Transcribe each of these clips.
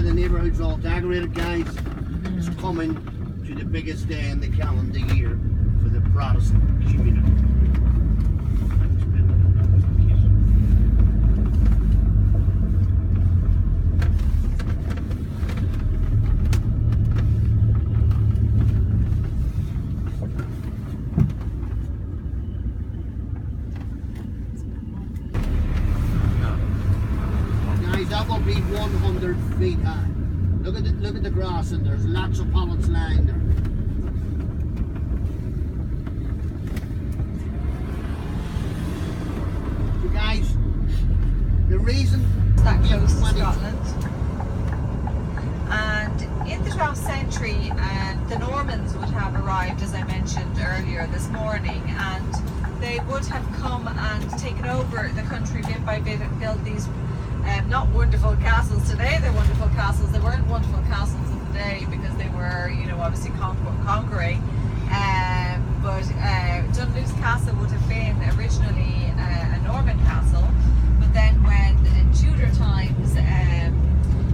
the neighbourhood's all decorated, guys. It's coming to the biggest day in the calendar year for the Protestant community. That will be 100 feet high. Look at the grass, and there's lots of pollens lying there. So guys, the reason that close to Scotland, and in the 12th century, the Normans would have arrived, as I mentioned earlier this morning, and they would have come and taken over the country bit by bit and built these not wonderful castles today. They're wonderful castles. They weren't wonderful castles of the day because they were, you know, obviously conquering. But Dunluce Castle would have been originally a Norman castle. But then when in Tudor times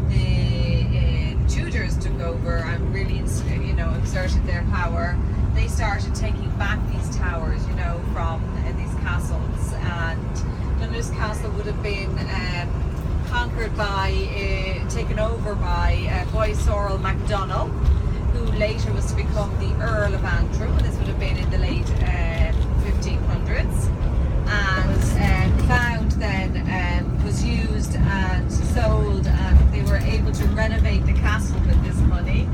the Tudors took over and really, you know, exerted their power, they started taking back these towers, you know, from these castles. And Dunluce Castle would have been conquered by, taken over by Boy Sorrel MacDonald, who later was to become the Earl of Antrim, and this would have been in the late 1500s, and found then was used and sold, and they were able to renovate the castle with this money.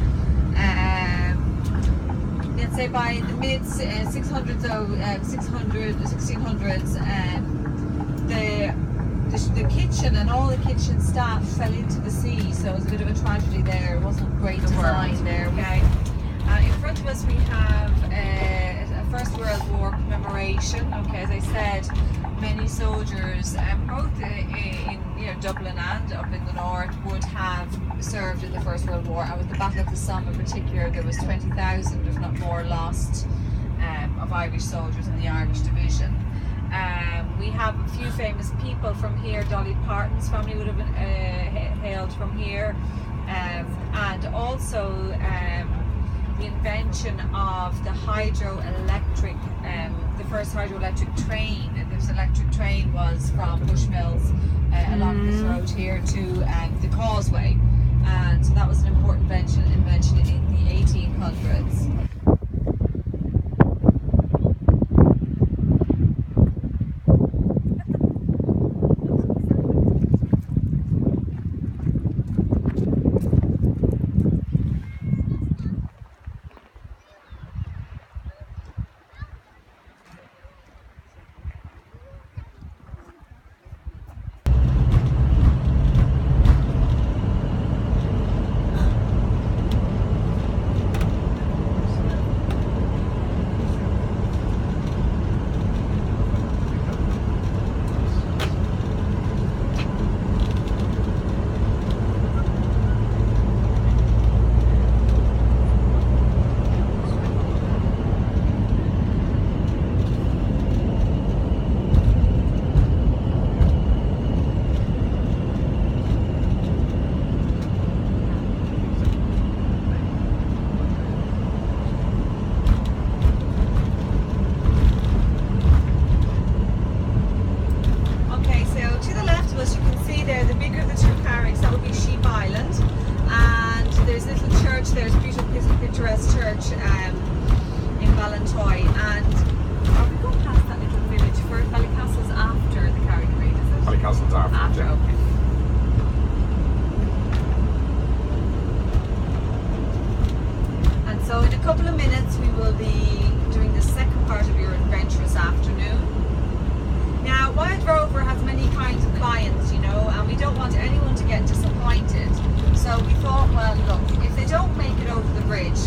Let's say by the mid 1600s, the kitchen and all the kitchen staff fell into the sea, so it was a bit of a tragedy there. It wasn't great design there. Okay. In front of us we have a First World War commemoration. Okay, as I said, many soldiers, both in Dublin and up in the north, would have served in the First World War. And with the Battle of the Somme in particular, there was 20,000, if not more, lost of Irish soldiers in the Irish Division. We have a few famous people from here. Dolly Parton's family would have been, hailed from here, and also the invention of the hydroelectric, the first hydroelectric train. This electric train was from Bushmills along this road here to the Causeway, and so that was an important invention in the 1800s. There's a beautiful picturesque church in Ballantoy, and are we going past that little village for Ballycastle's after the Carrigreen, is it? Ballycastle's after, yeah. Okay. And so in a couple of minutes we will be doing the second part of your adventurous afternoon. Now, Wild Rover has many kinds of clients, you know, and we don't want anyone to get disappointed. So we thought, well, look, if they don't make it over the bridge,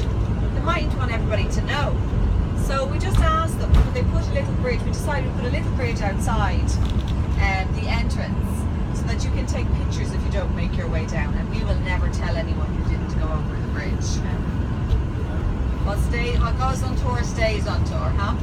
they mightn't want everybody to know. So we just asked them, could they put a little bridge? We decided to put a little bridge outside the entrance so that you can take pictures if you don't make your way down. And we will never tell anyone who didn't go over the bridge. What goes on tour stays on tour, huh?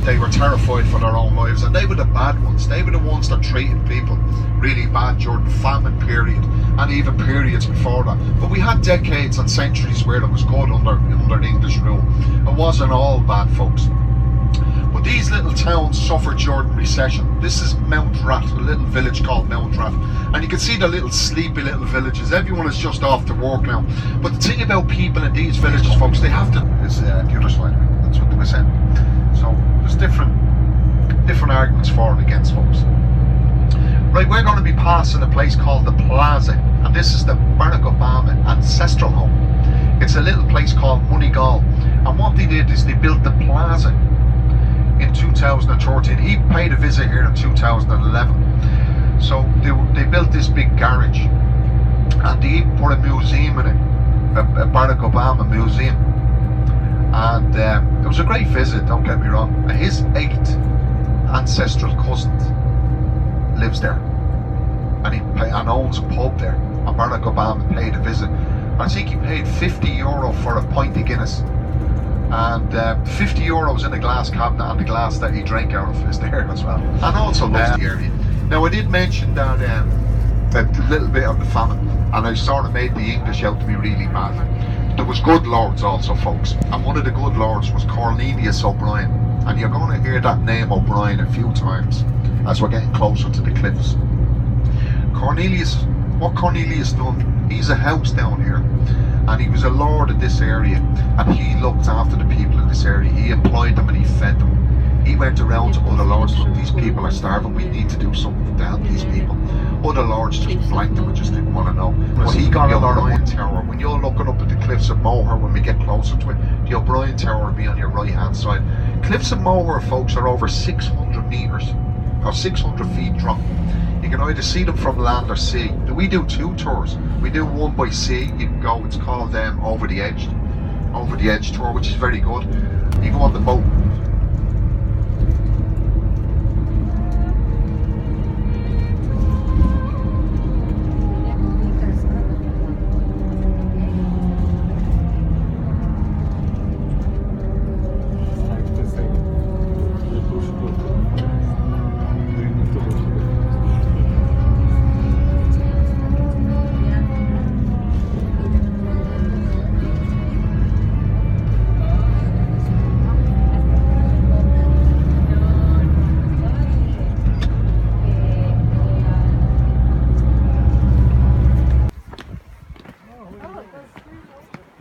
They were terrified for their own lives, and they were the bad ones. They were the ones that treated people really bad during the famine period and even periods before that. But we had decades and centuries where it was good under English rule. It wasn't all bad, folks. But these little towns suffered during recession. This is Mountrath, a little village called Mountrath. And you can see the little sleepy little villages. Everyone is just off to work now. But the thing about people in these villages, folks, they have to... Is the other side. That's what they were saying. So there's different arguments for and against, folks. Right, we're going to be passing a place called the Plaza, and this is the Barack Obama ancestral home. It's a little place called Moneygall, and what they did is they built the Plaza in 2013. He paid a visit here in 2011. So they built this big garage, and they even put a museum in it, a Barack Obama museum. And it was a great visit, don't get me wrong. His 8th ancestral cousin lives there, and he owns a pub there. And Barack Obama paid a visit. I think he paid €50 for a pint of Guinness, and €50 in a glass cabinet, and the glass that he drank out of is there as well. And also loves the area. Now I did mention that a little bit of the famine, and I sort of made the English out to be really bad. There was good lords also, folks, and one of the good lords was Cornelius O'Brien, and you're going to hear that name O'Brien a few times as we're getting closer to the cliffs. What Cornelius done, he's a house down here, and he was a lord of this area, and he looked after the people in this area. He employed them and he fed them. He went around to other lords, look, these people are starving, we need to do something to help these people. Other lords just blanked him and just didn't want to know. Well, he got a O'Brien Tower. When you're looking up at the cliffs of Moher, when we get closer to it, the O'Brien Tower will be on your right hand side. Cliffs of Moher, folks, are over 600 metres, or 600 feet drop. You can either see them from land or sea. We do 2 tours. We do one by sea, you can go, it's called Over the Edge tour, which is very good. You go on the boat.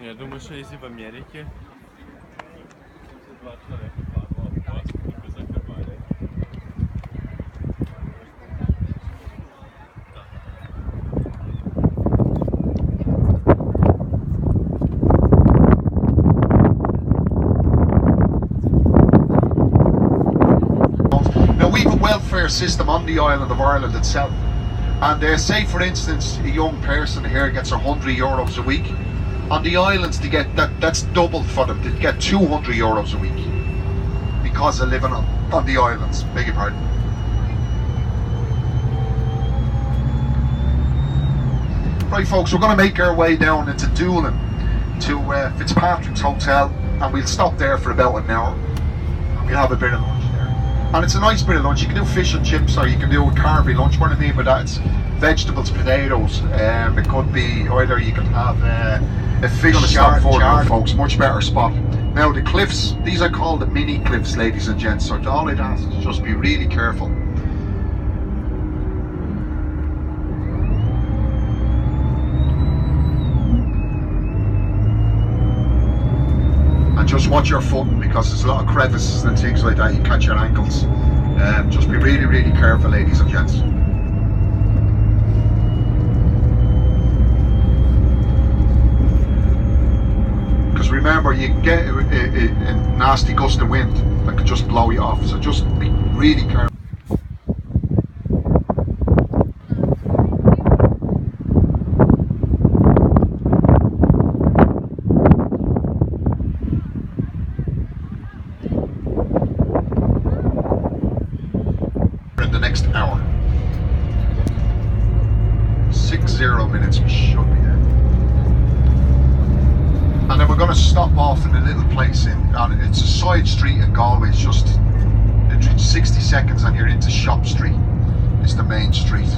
Я думаю, что если в Америке Now we have a welfare system on the island of Ireland itself, and say for instance a young person here gets €100 a week. On the islands they get that's doubled for them. They get €200 a week because they're living on the islands. Beg your pardon. Right, folks, we're going to make our way down into Doolin to Fitzpatrick's Hotel, and we'll stop there for about an hour and we'll have a bit of lunch there. And it's a nice bit of lunch. You can do fish and chips, or you can do a carvy lunch. What I mean by that, it's vegetables, potatoes. It could be either you can have a fish jar, folks. Much better spot. Now the cliffs, these are called the mini cliffs, ladies and gents. So all I'd ask is just be really careful. And just watch your footing, because there's a lot of crevices and things like that. You catch your ankles. Just be really, really careful, ladies and gents. Because we remember, you can get a nasty gust of wind that could just blow you off. So just be really careful. In the next hour. 60 minutes we should be there. And then we're going to stop off in a little place it's a side street in Galway. It's just 60 seconds and you're into Shop Street. It's the main street.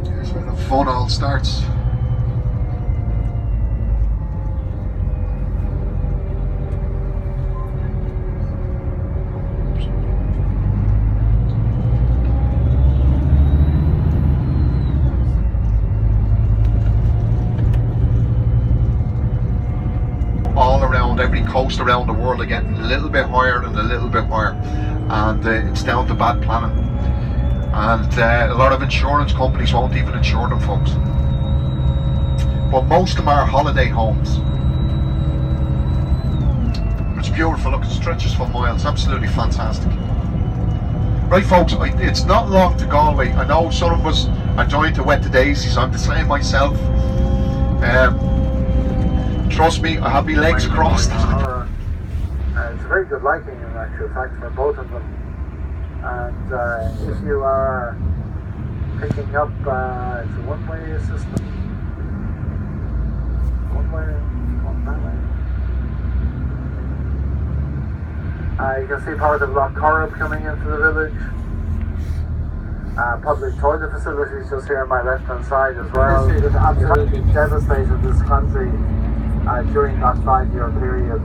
Here's where the fun all starts. All around, every coast around the world are getting a little bit higher and a little bit higher, and it's down to bad planning, and a lot of insurance companies won't even insure them, folks. But most of them are holiday homes. It's beautiful. Look, it stretches for miles. Absolutely fantastic. Right, folks, it's not long to Galway. I know some of us are trying to wet the daisies. I'm the same myself. Trust me, I have my legs crossed. It's a very good lighting in actual fact for both of them. And if you are picking up, it's a one-way system. One-way, one that way. You can see part of Loch Corrib coming into the village. Public toilet facilities just here on my left-hand side as well. It has absolutely devastated this country during that 5-year period.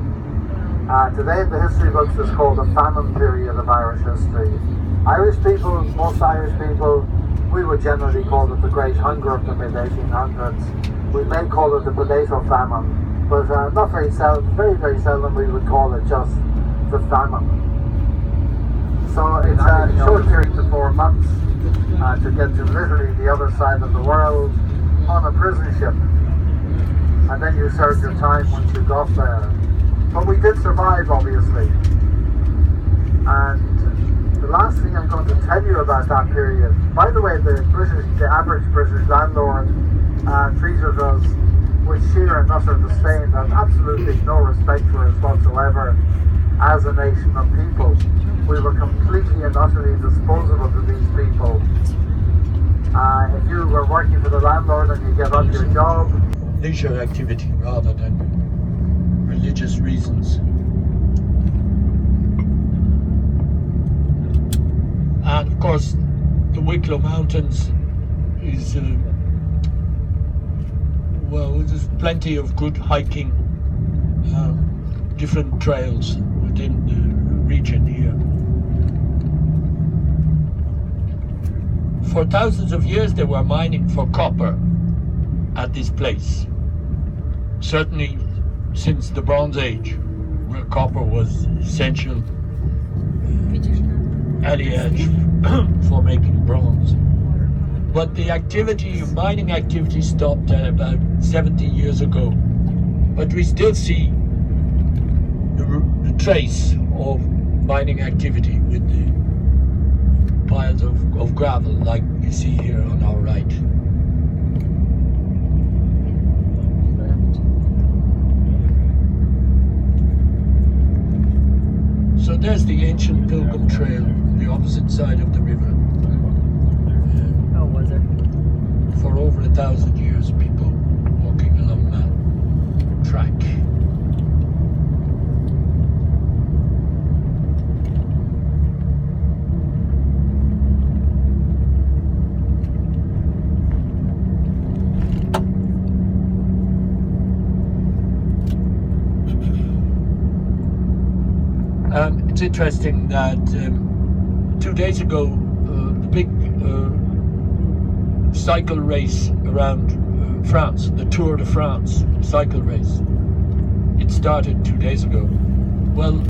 Today the history books is called the famine period of Irish history. Irish people, most Irish people, we would generally call it the Great Hunger of the mid-1800s. We may call it the potato famine, but not very seldom, very seldom we would call it just the famine. So it's a short period to 4 months to get to literally the other side of the world on a prison ship. And then you served your time once you got there. But we did survive, obviously. And the last thing I'm going to tell you about that period, by the way, the average British landlord treated us with sheer and utter disdain and absolutely no respect for us whatsoever as a nation of people. We were completely and utterly disposable to these people. If you were working for the landlord and you get on your job, leisure activity rather than religious reasons. And of course, the Wicklow Mountains is, well, there's plenty of good hiking, different trails within the region here. For thousands of years they were mining for copper at this place. Certainly since the Bronze Age, where copper was essential alliage for making bronze. But the mining activity stopped at about 70 years ago. But we still see the trace of mining activity with the piles of gravel like you see here on our right. So there's the ancient Pilgrim Trail, the opposite side of the river. Oh, was it? For over 1,000 years, people walking along that track. It's interesting that 2 days ago, the big cycle race around France, the Tour de France cycle race, it started 2 days ago. Well,